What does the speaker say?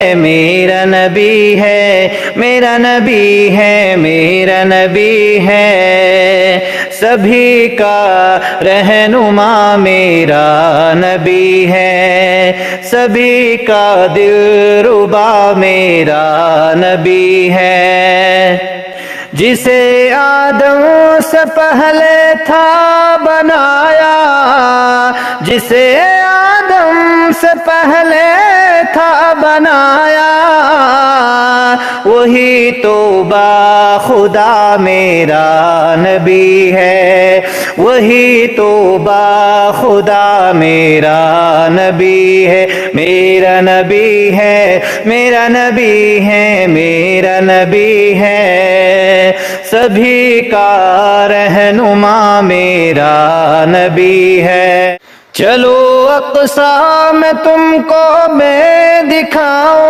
میرا نبی ہے، میرا نبی ہے، میرا نبی ہے، سبھی کا رہنما میرا نبی ہے، سبھی کا دل ربا میرا نبی ہے، جسے آدم سے پہلے تھا بنایا، جسے آدم سے پہلے تھا بنایا، وہی تو با خدا میرا نبی ہے، وہی تو با خدا میرا نبی ہے، میرا نبی ہے، میرا نبی ہے، میرا نبی ہے، سبھی کا رہنما میرا نبی ہے۔ چلو اقصی میں تم کو میں دکھاؤں